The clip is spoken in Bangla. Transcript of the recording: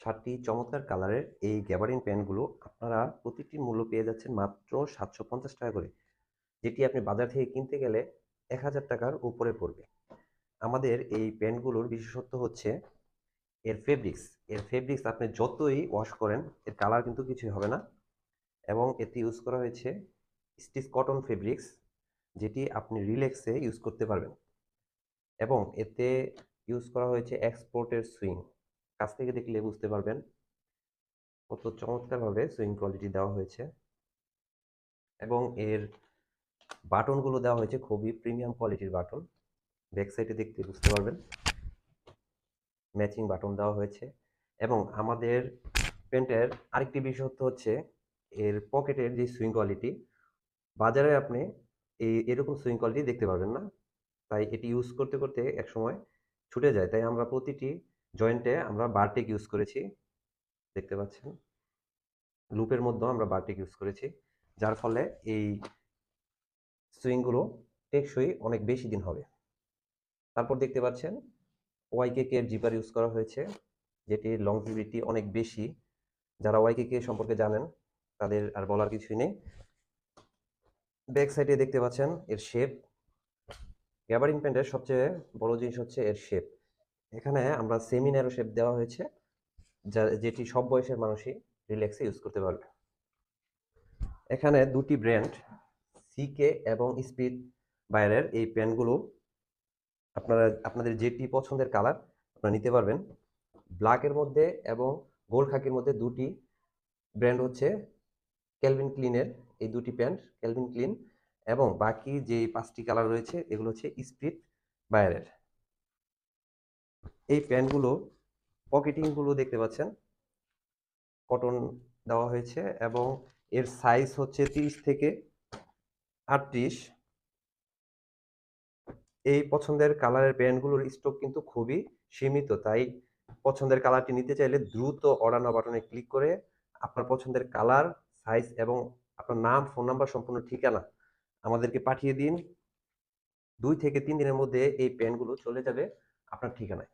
7টি চমৎকার কালারের এই গ্যাবার্ডিন প্যান্টগুলো আপনারা প্রতিটির মূল্য পেয়ে যাচ্ছেন মাত্র 750 টাকা করে, যেটি আপনি বাজার থেকে কিনতে গেলে 1000 টাকার উপরে পড়বে। আমাদের এই প্যান্টগুলোর বিশেষত্ব হচ্ছে এর ফেব্রিক্স। আপনি যতই ওয়াশ করেন এর কালার কিন্তু কিছুই হবে না, এবং এতে ইউজ করা হয়েছে স্টিচ কটন ফেব্রিক্স, যেটি আপনি রিল্যাক্সে ইউজ করতে পারবেন। এবং এতে ইউজ করা হয়েছে এক্সপোর্টের সুইং। কাছ থেকে দেখলে বুঝতে পারবেন কত চমৎকারভাবে সুইং কোয়ালিটি দেওয়া হয়েছে, এবং এর বাটনগুলো দেওয়া হয়েছে খুবই প্রিমিয়াম কোয়ালিটির বাটন। ব্যাক সাইডে দেখতে বুঝতে পারবেন ম্যাচিং বাটন দেওয়া হয়েছে। এবং আমাদের প্যান্টের আরেকটি বিশেষত্ব হচ্ছে এর পকেটের যে সুইং কোয়ালিটি, বাজারে আপনি এরকম সুইং কোয়ালিটি দেখতে পারবেন না। তাই এটি ইউজ করতে করতে একসময় ছুটে যায়, তাই আমরা প্রতিটি জয়েন্টে আমরা বারটেক ইউজ করেছি। দেখতে পাচ্ছেন লুপের মধ্যেও আমরা বারটেক ইউজ করেছি, যার ফলে এই সুইংগুলো টেকসই অনেক বেশি দিন হবে। তারপর দেখতে পাচ্ছেন ওয়াইকেকে এর জিপার ইউজ করা হয়েছে, যেটির লংজিভিটি অনেক বেশি। যারা ওয়াইকেকে সম্পর্কে জানেন তাদের আর বলার কিছুই নেই। ব্যাক সাইডে দেখতে পাচ্ছেন এর শেপ। গ্যাবার্ডিন প্যান্টের সবচেয়ে বড় জিনিস হচ্ছে এর শেপ। এখানে আমরা সেমি ন্যারো শেপ দেওয়া হয়েছে, যেটি সব বয়সের মানুষই রিল্যাক্সে ইউজ করতে পারবে। এখানে দুটি ব্র্যান্ড সিকে এবং স্পিড বাইরের এই প্যান্টগুলো আপনাদের যেটি পছন্দের কালার আপনারা নিতে পারবেন। ব্ল্যাকের মধ্যে এবং গোল্ড খাকির মধ্যে দুটি ব্র্যান্ড হচ্ছে ক্যালভিন ক্লিনের এই দুটি প্যান্ট, ক্যালভিন ক্লিন, এবং বাকি যে 5টি কালার রয়েছে এগুলো হচ্ছে স্পিড বাইরের। এই প্যান্টগুলো পকেটিংগুলো দেখতে পাচ্ছেন কটন দেওয়া হয়েছে, এবং এর সাইজ হচ্ছে 30 থেকে 38। এই পছন্দের কালারের প্যান্টগুলোর স্টক কিন্তু খুবই সীমিত, তাই পছন্দের কালারটি নিতে চাইলে দ্রুত অর্ডার নাও বাটনে ক্লিক করে আপনার পছন্দের কালার, সাইজ এবং আপনার নাম, ফোন নাম্বার, সম্পূর্ণ ঠিকানা আমাদেরকে পাঠিয়ে দিন। 2 থেকে 3 দিনের মধ্যে এই প্যান্টগুলো চলে যাবে আপনার ঠিকানায়।